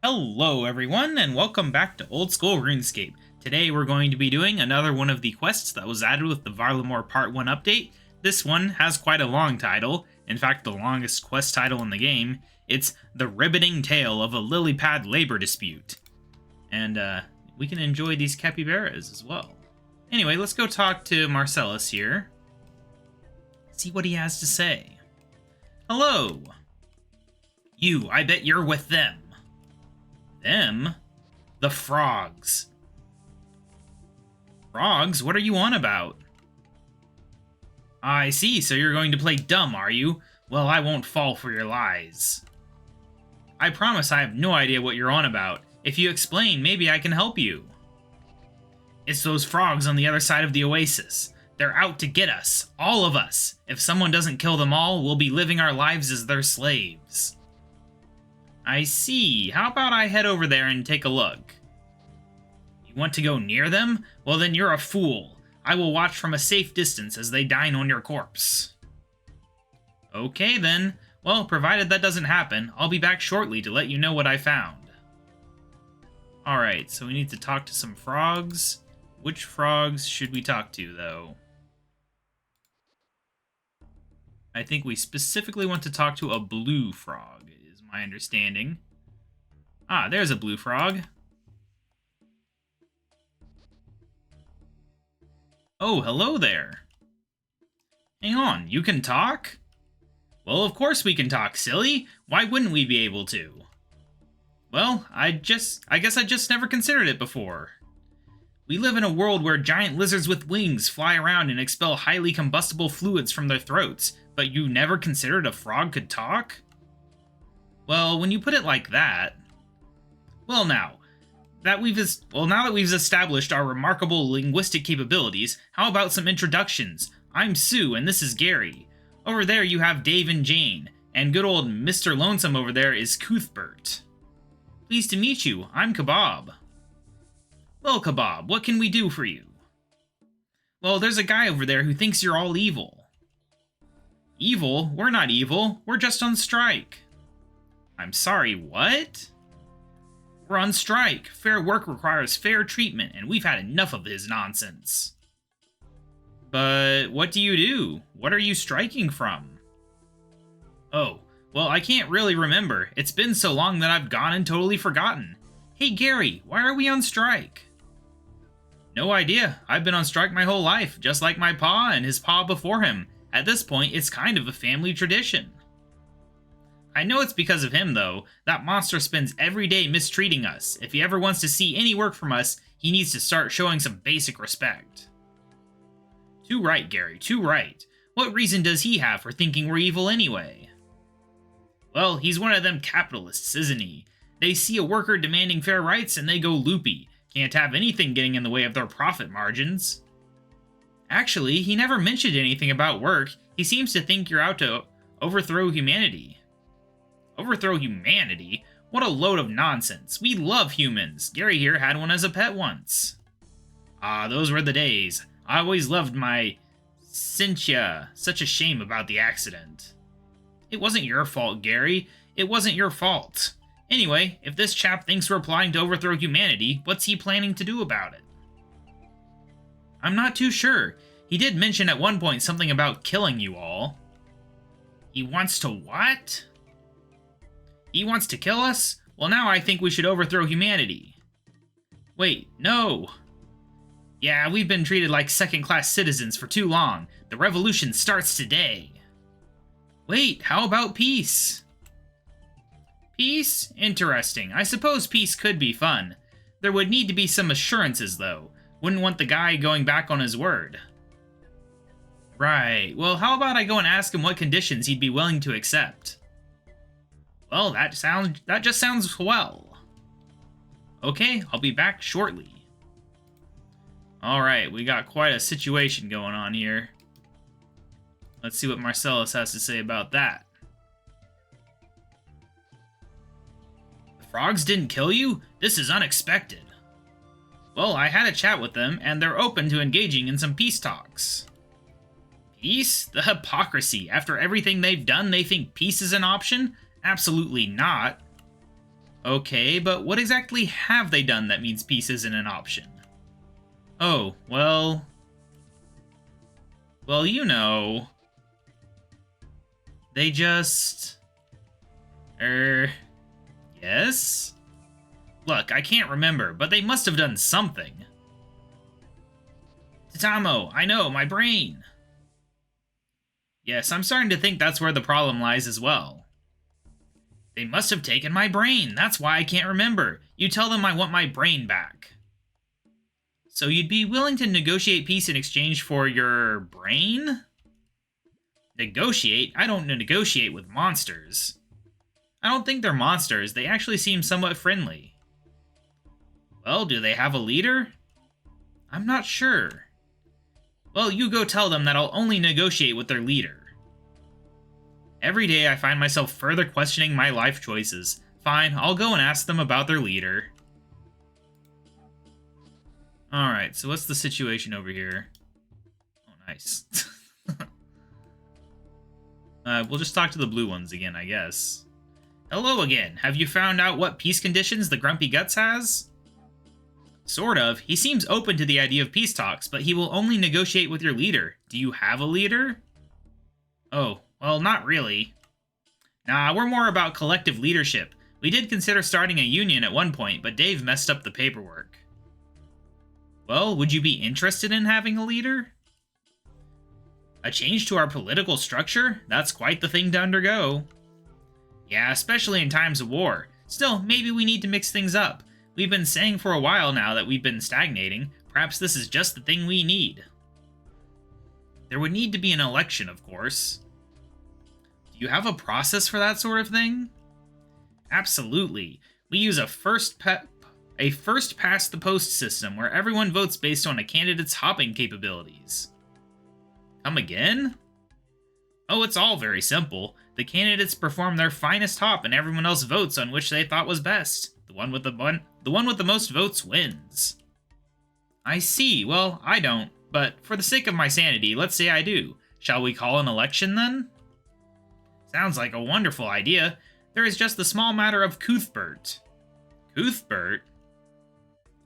Hello everyone, and welcome back to Old School RuneScape. Today we're going to be doing another one of the quests that was added with the Varlamore Part 1 update. This one has quite a long title, in fact the longest quest title in the game. It's The Ribbiting Tale of a Lilypad Labor Dispute. And we can enjoy these capybaras as well. Anyway, let's go talk to Marcellus here. See what he has to say. Hello! You, I bet you're with them. Them? The frogs. Frogs? What are you on about? I see, so you're going to play dumb, are you? Well, I won't fall for your lies. I promise I have no idea what you're on about. If you explain, maybe I can help you. It's those frogs on the other side of the oasis. They're out to get us. All of us. If someone doesn't kill them all, we'll be living our lives as their slaves. I see. How about I head over there and take a look? You want to go near them? Well, then you're a fool. I will watch from a safe distance as they dine on your corpse. Okay, then. Well, provided that doesn't happen, I'll be back shortly to let you know what I found. Alright, so we need to talk to some frogs. Which frogs should we talk to, though? I think we specifically want to talk to a blue frog. My understanding. Ah, there's a blue frog. Oh, hello there. Hang on, you can talk? Well, of course we can talk, silly. Why wouldn't we be able to? Well, I guess I just never considered it before. We live in a world where giant lizards with wings fly around and expel highly combustible fluids from their throats, but you never considered a frog could talk? Well, when you put it like that... Well, now that we've established our remarkable linguistic capabilities, how about some introductions? I'm Sue, and this is Gary. Over there you have Dave and Jane, and good old Mr. Lonesome over there is Cuthbert. Pleased to meet you, I'm KaBob. Well, KaBob, what can we do for you? Well, there's a guy over there who thinks you're all evil. Evil? We're not evil, we're just on strike. I'm sorry, what? We're on strike. Fair work requires fair treatment, and we've had enough of his nonsense. But what do you do? What are you striking from? Oh, well, I can't really remember. It's been so long that I've gone and totally forgotten. Hey, Gary, why are we on strike? No idea. I've been on strike my whole life, just like my pa and his pa before him. At this point, it's kind of a family tradition. I know it's because of him, though. That monster spends every day mistreating us. If he ever wants to see any work from us, he needs to start showing some basic respect. Too right, Gary, too right. What reason does he have for thinking we're evil anyway? Well, he's one of them capitalists, isn't he? They see a worker demanding fair rights and they go loopy. Can't have anything getting in the way of their profit margins. Actually, he never mentioned anything about work. He seems to think you're out to overthrow humanity. Overthrow humanity? What a load of nonsense. We love humans. Gary here had one as a pet once. Ah, those were the days. I always loved my Cynthia. Such a shame about the accident. It wasn't your fault, Gary. It wasn't your fault. Anyway, if this chap thinks we're plotting to overthrow humanity, what's he planning to do about it? I'm not too sure. He did mention at one point something about killing you all. He wants to what? He wants to kill us? Well, now I think we should overthrow humanity. Wait, no. Yeah, we've been treated like second-class citizens for too long. The revolution starts today. Wait, how about peace? Peace? Interesting. I suppose peace could be fun. There would need to be some assurances, though. Wouldn't want the guy going back on his word. Right. Well, how about I go and ask him what conditions he'd be willing to accept? Well, that just sounds swell. Okay, I'll be back shortly. Alright, we got quite a situation going on here. Let's see what Marcellus has to say about that. The frogs didn't kill you? This is unexpected. Well, I had a chat with them, and they're open to engaging in some peace talks. Peace? The hypocrisy. After everything they've done, they think peace is an option? Absolutely not. Okay, but what exactly have they done that means peace isn't an option? Oh, well... Well, you know... They just... Yes? Look, I can't remember, but they must have done something. Tatamo, I know, my brain! Yes, I'm starting to think that's where the problem lies as well. They must have taken my brain, that's why I can't remember. You tell them I want my brain back. So you'd be willing to negotiate peace in exchange for your brain? Negotiate? I don't negotiate with monsters. I don't think they're monsters, they actually seem somewhat friendly. Well, do they have a leader? I'm not sure. Well, you go tell them that I'll only negotiate with their leader. Every day I find myself further questioning my life choices. Fine, I'll go and ask them about their leader. Alright, so what's the situation over here? Oh, nice. We'll just talk to the blue ones again, I guess. Hello again. Have you found out what peace conditions the Grumpy Guts has? Sort of. He seems open to the idea of peace talks, but he will only negotiate with your leader. Do you have a leader? Oh, well, not really. Nah, we're more about collective leadership. We did consider starting a union at one point, but Dave messed up the paperwork. Well, would you be interested in having a leader? A change to our political structure? That's quite the thing to undergo. Yeah, especially in times of war. Still, maybe we need to mix things up. We've been saying for a while now that we've been stagnating. Perhaps this is just the thing we need. There would need to be an election, of course. Do you have a process for that sort of thing? Absolutely. We use a first past the post system where everyone votes based on a candidate's hopping capabilities. Come again? Oh, it's all very simple. The candidates perform their finest hop and everyone else votes on which they thought was best. The one with the most votes wins. I see. Well, I don't. But for the sake of my sanity, let's say I do. Shall we call an election then? Sounds like a wonderful idea. There is just the small matter of Cuthbert. Cuthbert?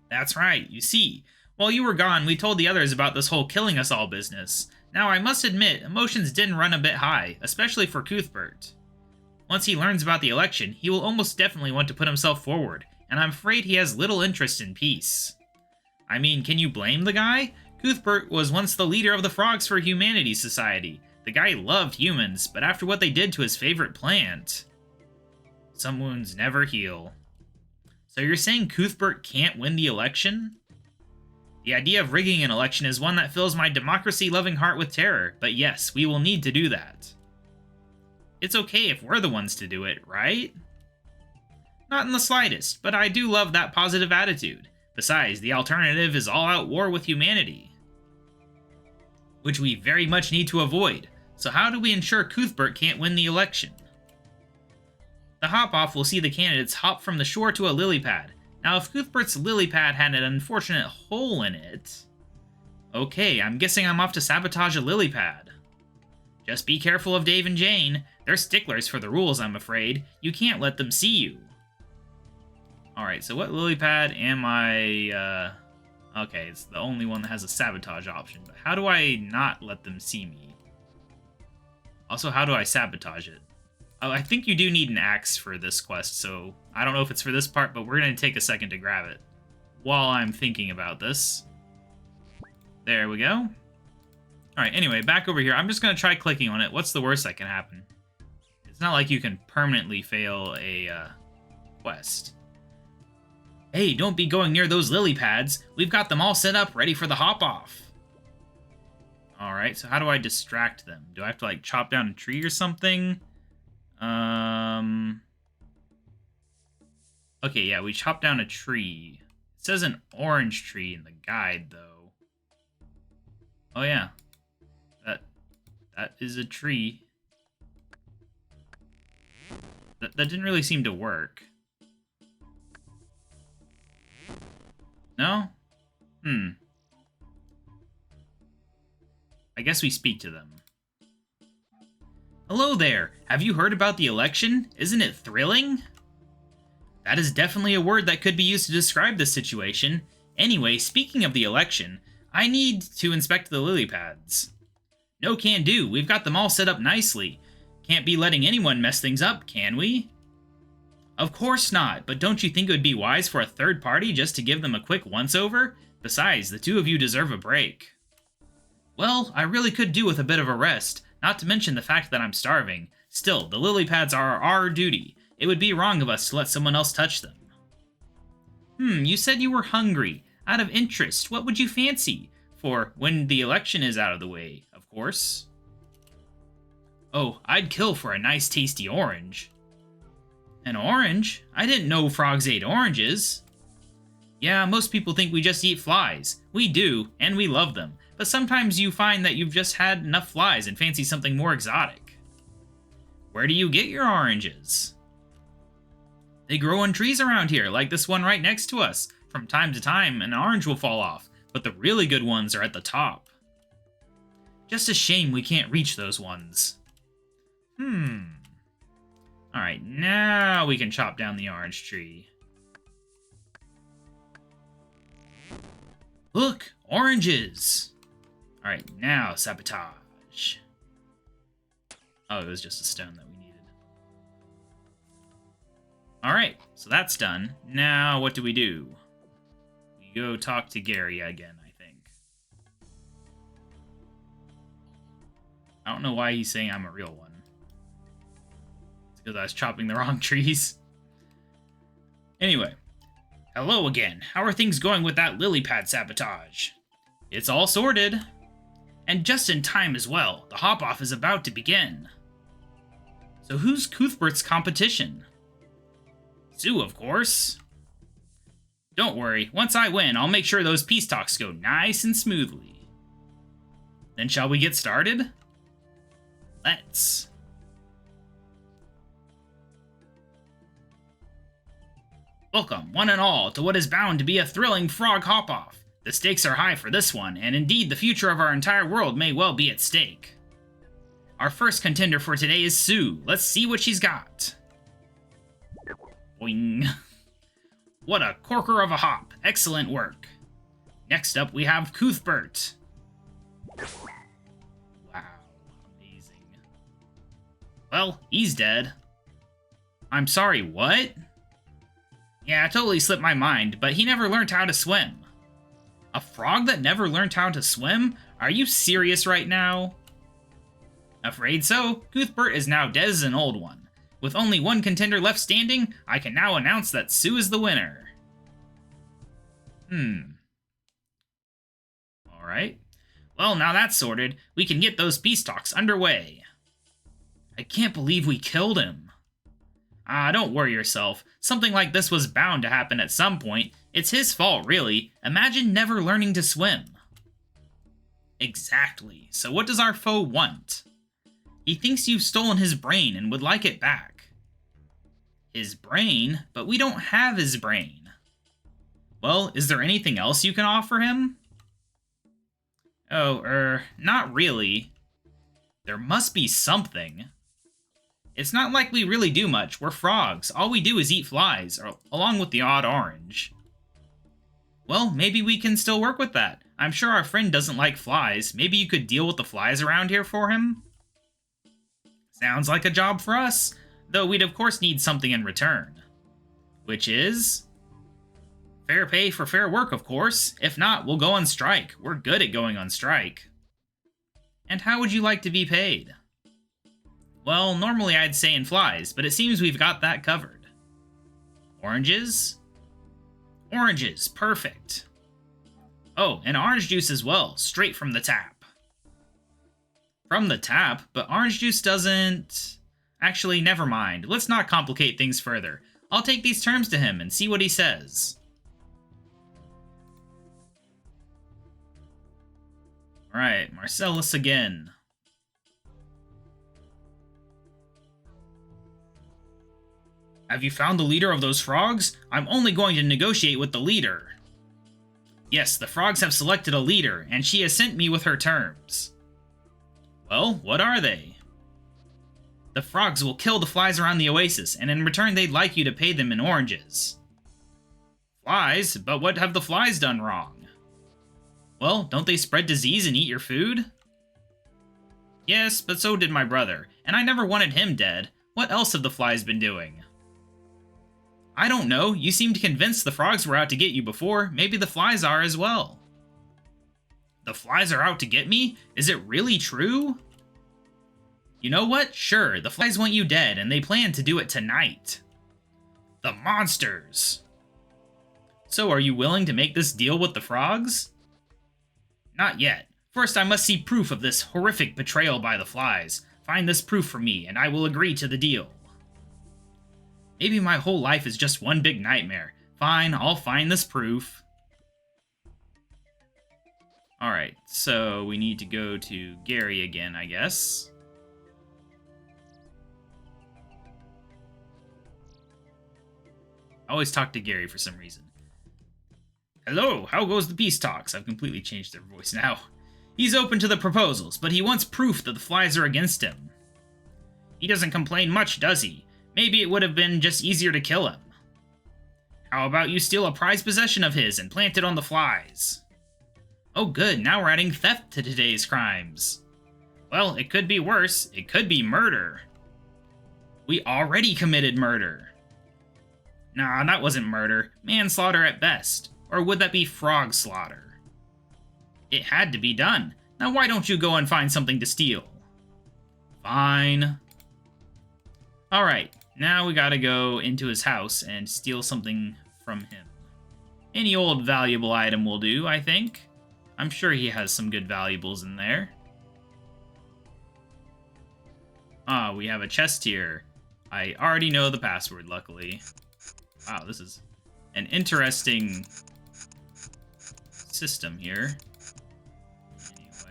That's right, you see. While you were gone, we told the others about this whole killing us all business. Now, I must admit, emotions didn't run a bit high, especially for Cuthbert. Once he learns about the election, he will almost definitely want to put himself forward, and I'm afraid he has little interest in peace. I mean, can you blame the guy? Cuthbert was once the leader of the Frogs for Humanity Society. The guy loved humans, but after what they did to his favorite plant... Some wounds never heal. So you're saying Cuthbert can't win the election? The idea of rigging an election is one that fills my democracy-loving heart with terror, but yes, we will need to do that. It's okay if we're the ones to do it, right? Not in the slightest, but I do love that positive attitude. Besides, the alternative is all-out war with humanity, which we very much need to avoid. So how do we ensure Cuthbert can't win the election? The hop-off will see the candidates hop from the shore to a lily pad. Now, if Cuthbert's lily pad had an unfortunate hole in it... Okay, I'm guessing I'm off to sabotage a lily pad. Just be careful of Dave and Jane. They're sticklers for the rules, I'm afraid. You can't let them see you. Alright, so what lily pad am I... Okay, it's the only one that has a sabotage option. But how do I not let them see me? Also, how do I sabotage it? Oh, I think you do need an axe for this quest, so I don't know if it's for this part, but we're going to take a second to grab it while I'm thinking about this. There we go. Alright, anyway, back over here. I'm just going to try clicking on it. What's the worst that can happen? It's not like you can permanently fail a quest. Hey, don't be going near those lily pads. We've got them all set up, ready for the hop-off. Alright, so how do I distract them? Do I have to, like, chop down a tree or something? Okay, yeah, we chopped down a tree. It says an orange tree in the guide, though. Oh, yeah. That is a tree. That didn't really seem to work. No? I guess we speak to them. Hello there! Have you heard about the election? Isn't it thrilling? That is definitely a word that could be used to describe this situation. Anyway, speaking of the election, I need to inspect the lily pads. No can do, we've got them all set up nicely. Can't be letting anyone mess things up, can we? Of course not, but don't you think it would be wise for a third party just to give them a quick once-over? Besides, the two of you deserve a break. Well, I really could do with a bit of a rest, not to mention the fact that I'm starving. Still, the lily pads are our duty. It would be wrong of us to let someone else touch them. You said you were hungry. Out of interest, what would you fancy? For when the election is out of the way, of course. Oh, I'd kill for a nice tasty orange. An orange? I didn't know frogs ate oranges. Yeah, most people think we just eat flies. We do, and we love them. But sometimes you find that you've just had enough flies and fancy something more exotic. Where do you get your oranges? They grow on trees around here, like this one right next to us. From time to time, an orange will fall off, but the really good ones are at the top. Just a shame we can't reach those ones. Alright, now we can chop down the orange tree. Look! Oranges! Alright, now sabotage. Oh, it was just a stone that we needed. Alright, so that's done. Now, what do? We go talk to Gary again, I think. I don't know why he's saying I'm a real one. It's because I was chopping the wrong trees. Anyway. Hello again. How are things going with that lily pad sabotage? It's all sorted. And just in time as well. The hop-off is about to begin. So who's Cuthbert's competition? Sue, of course. Don't worry. Once I win, I'll make sure those peace talks go nice and smoothly. Then shall we get started? Let's. Welcome, one and all, to what is bound to be a thrilling frog hop-off. The stakes are high for this one, and indeed the future of our entire world may well be at stake. Our first contender for today is Sue. Let's see what she's got. Boing. What a corker of a hop. Excellent work. Next up, we have Cuthbert. Wow, amazing. Well, he's dead. I'm sorry, what? Yeah, it totally slipped my mind, but he never learned how to swim. A frog that never learned how to swim? Are you serious right now? Afraid so. Cuthbert is now dead as an old one. With only one contender left standing, I can now announce that Sue is the winner. Alright. Well, now that's sorted, we can get those peace talks underway. I can't believe we killed him. Don't worry yourself. Something like this was bound to happen at some point. It's his fault, really. Imagine never learning to swim. Exactly. So what does our foe want? He thinks you've stolen his brain and would like it back. His brain? But we don't have his brain. Well, is there anything else you can offer him? Oh, not really. There must be something. It's not like we really do much. We're frogs. All we do is eat flies, along with the odd orange. Well, maybe we can still work with that. I'm sure our friend doesn't like flies. Maybe you could deal with the flies around here for him? Sounds like a job for us. Though we'd of course need something in return. Which is? Fair pay for fair work, of course. If not, we'll go on strike. We're good at going on strike. And how would you like to be paid? Well, normally I'd say in flies, but it seems we've got that covered. Oranges? Oranges, perfect. Oh, and orange juice as well, straight from the tap. From the tap? But orange juice doesn't... Actually, never mind. Let's not complicate things further. I'll take these terms to him and see what he says. Alright, Marcellus again. Have you found the leader of those frogs? I'm only going to negotiate with the leader. Yes, the frogs have selected a leader, and she has sent me with her terms. Well, what are they? The frogs will kill the flies around the oasis, and in return they'd like you to pay them in oranges. Flies? But what have the flies done wrong? Well, don't they spread disease and eat your food? Yes, but so did my brother, and I never wanted him dead. What else have the flies been doing? I don't know. You seemed convinced the frogs were out to get you before. Maybe the flies are as well. The flies are out to get me? Is it really true? You know what? Sure, the flies want you dead, and they plan to do it tonight. The monsters! So are you willing to make this deal with the frogs? Not yet. First, I must see proof of this horrific betrayal by the flies. Find this proof for me, and I will agree to the deal. Maybe my whole life is just one big nightmare. Fine, I'll find this proof. Alright, so we need to go to Gary again, I guess. I always talk to Gary for some reason. Hello, how goes the peace talks? I've completely changed their voice now. He's open to the proposals, but he wants proof that the flies are against him. He doesn't complain much, does he? Maybe it would have been just easier to kill him. How about you steal a prized possession of his and plant it on the flies? Oh good, now we're adding theft to today's crimes. Well, it could be worse. It could be murder. We already committed murder. Nah, that wasn't murder. Manslaughter at best. Or would that be frog slaughter? It had to be done. Now why don't you go and find something to steal? Fine. Alright, now we gotta go into his house and steal something from him. Any old valuable item will do, I think. I'm sure he has some good valuables in there. Ah, we have a chest here. I already know the password, luckily. Wow, this is an interesting system here.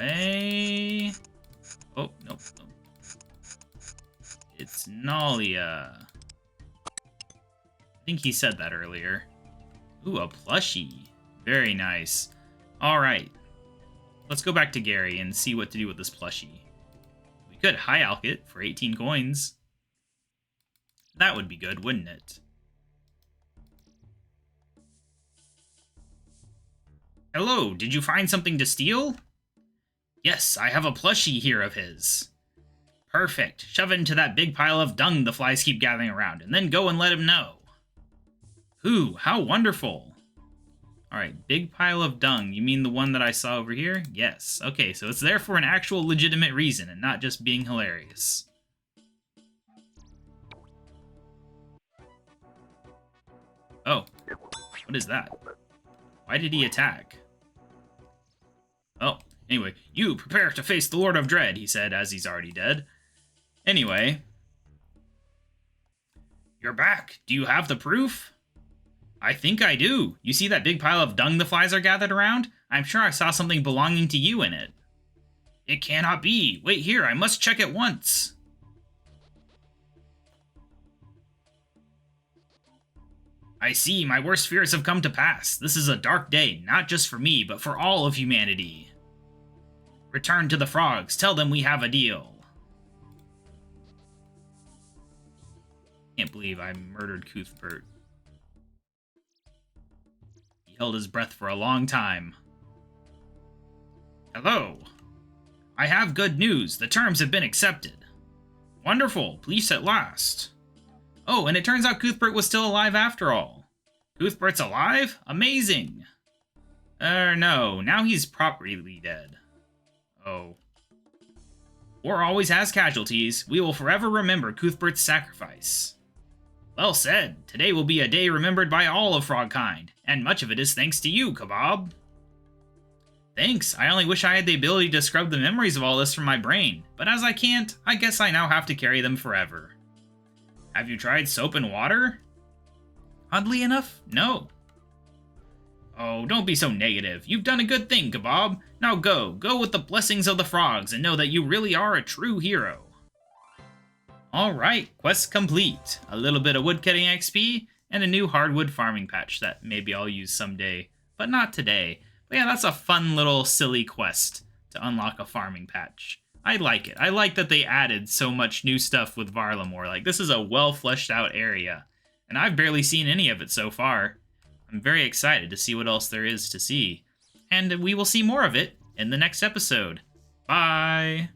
Anyway... Oh, nope. It's Nalia. I think he said that earlier. Ooh, a plushie. Very nice. Alright. Let's go back to Gary and see what to do with this plushie. We could high alch it for 18 coins. That would be good, wouldn't it? Hello, did you find something to steal? Yes, I have a plushie here of his. Perfect. Shove it into that big pile of dung the flies keep gathering around, and then go and let him know. Ooh, how wonderful. Alright, big pile of dung. You mean the one that I saw over here? Yes. Okay, so it's there for an actual legitimate reason, and not just being hilarious. Oh, what is that? Why did he attack? Oh, anyway, you prepare to face the Lord of Dread, he said, as he's already dead. Anyway. You're back. Do you have the proof? I think I do. You see that big pile of dung the flies are gathered around? I'm sure I saw something belonging to you in it. It cannot be. Wait here, I must check at once. I see, my worst fears have come to pass. This is a dark day, not just for me, but for all of humanity. Return to the frogs. Tell them we have a deal. Can't believe I murdered Cuthbert. He held his breath for a long time. Hello. I have good news. The terms have been accepted. Wonderful. Peace at last. Oh, and it turns out Cuthbert was still alive after all. Cuthbert's alive? Amazing. No. Now he's properly dead. Oh. War always has casualties. We will forever remember Cuthbert's sacrifice. Well said. Today will be a day remembered by all of Frogkind, and much of it is thanks to you, KaBob. Thanks. I only wish I had the ability to scrub the memories of all this from my brain, but as I can't, I guess I now have to carry them forever. Have you tried soap and water? Oddly enough, no. Oh, don't be so negative. You've done a good thing, KaBob. Now go. Go with the blessings of the frogs and know that you really are a true hero. Alright, quest complete. A little bit of woodcutting XP, and a new hardwood farming patch that maybe I'll use someday, but not today. But yeah, that's a fun little silly quest to unlock a farming patch. I like it. I like that they added so much new stuff with Varlamore. Like, this is a well fleshed out area, and I've barely seen any of it so far. I'm very excited to see what else there is to see, and we will see more of it in the next episode. Bye!